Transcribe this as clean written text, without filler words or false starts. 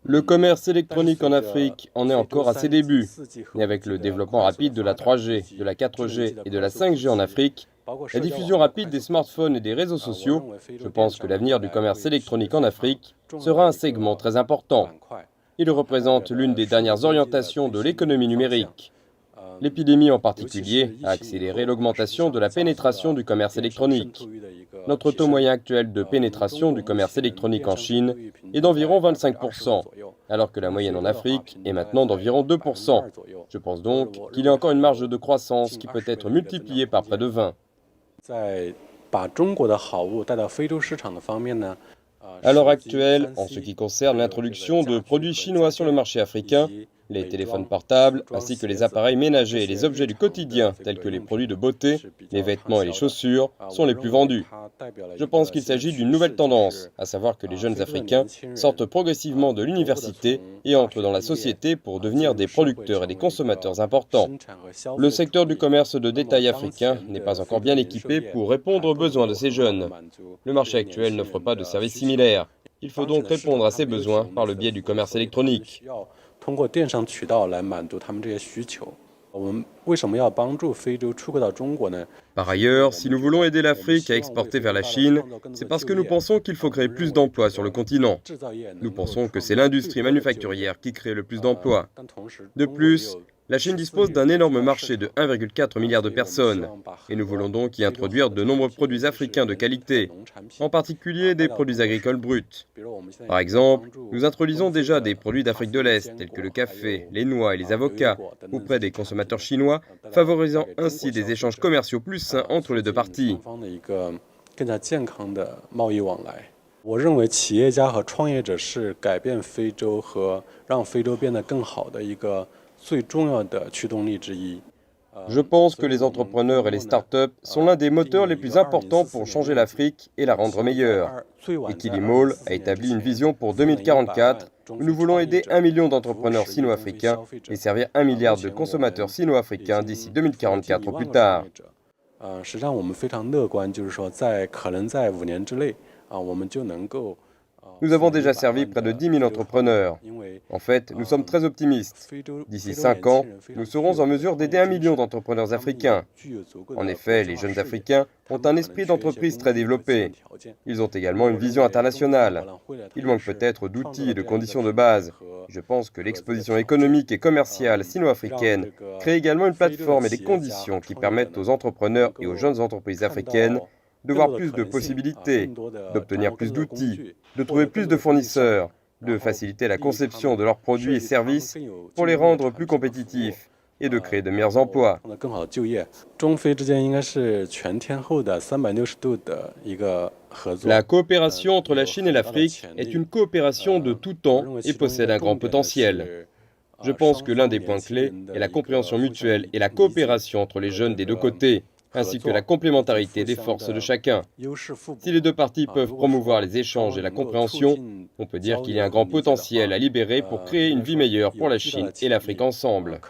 Le commerce électronique en Afrique en est encore à ses débuts, mais avec le développement rapide de la 3G, de la 4G et de la 5G en Afrique, la diffusion rapide des smartphones et des réseaux sociaux, je pense que l'avenir du commerce électronique en Afrique sera un segment très important. Il représente l'une des dernières orientations de l'économie numérique. L'épidémie en particulier a accéléré l'augmentation de la pénétration du commerce électronique. Notre taux moyen actuel de pénétration du commerce électronique en Chine est d'environ 25%, alors que la moyenne en Afrique est maintenant d'environ 2%. Je pense donc qu'il y a encore une marge de croissance qui peut être multipliée par près de 20. À l'heure actuelle, en ce qui concerne l'introduction de produits chinois sur le marché africain, les téléphones portables, ainsi que les appareils ménagers et les objets du quotidien, tels que les produits de beauté, les vêtements et les chaussures, sont les plus vendus. Je pense qu'il s'agit d'une nouvelle tendance, à savoir que les jeunes Africains sortent progressivement de l'université et entrent dans la société pour devenir des producteurs et des consommateurs importants. Le secteur du commerce de détail africain n'est pas encore bien équipé pour répondre aux besoins de ces jeunes. Le marché actuel n'offre pas de services similaires. Il faut donc répondre à ces besoins par le biais du commerce électronique. Par ailleurs, si nous voulons aider l'Afrique à exporter vers la Chine, c'est parce que nous pensons qu'il faut créer plus d'emplois sur le continent. Nous pensons que c'est l'industrie manufacturière qui crée le plus d'emplois. De plus, la Chine dispose d'un énorme marché de 1,4 milliard de personnes, et nous voulons donc y introduire de nombreux produits africains de qualité, en particulier des produits agricoles bruts. Par exemple, nous introduisons déjà des produits d'Afrique de l'Est, tels que le café, les noix et les avocats, auprès des consommateurs chinois, favorisant ainsi des échanges commerciaux plus sains entre les deux parties. Je pense que les entrepreneurs et les startups sont l'un des moteurs les plus importants pour changer l'Afrique et la rendre meilleure. Equilimall a établi une vision pour 2044 où nous voulons aider 1 million d'entrepreneurs sino-africains et servir 1 milliard de consommateurs sino-africains d'ici 2044 au plus tard. Nous avons déjà servi près de 10 000 entrepreneurs. En fait, nous sommes très optimistes. D'ici 5 ans, nous serons en mesure d'aider 1 million d'entrepreneurs africains. En effet, les jeunes Africains ont un esprit d'entreprise très développé. Ils ont également une vision internationale. Il manque peut-être d'outils et de conditions de base. Je pense que l'exposition économique et commerciale sino-africaine crée également une plateforme et des conditions qui permettent aux entrepreneurs et aux jeunes entreprises africaines de voir plus de possibilités, d'obtenir plus d'outils, de trouver plus de fournisseurs, de faciliter la conception de leurs produits et services pour les rendre plus compétitifs et de créer de meilleurs emplois. La coopération entre la Chine et l'Afrique est une coopération de tout temps et possède un grand potentiel. Je pense que l'un des points clés est la compréhension mutuelle et la coopération entre les jeunes des deux côtés, ainsi que la complémentarité des forces de chacun. Si les deux parties peuvent promouvoir les échanges et la compréhension, on peut dire qu'il y a un grand potentiel à libérer pour créer une vie meilleure pour la Chine et l'Afrique ensemble.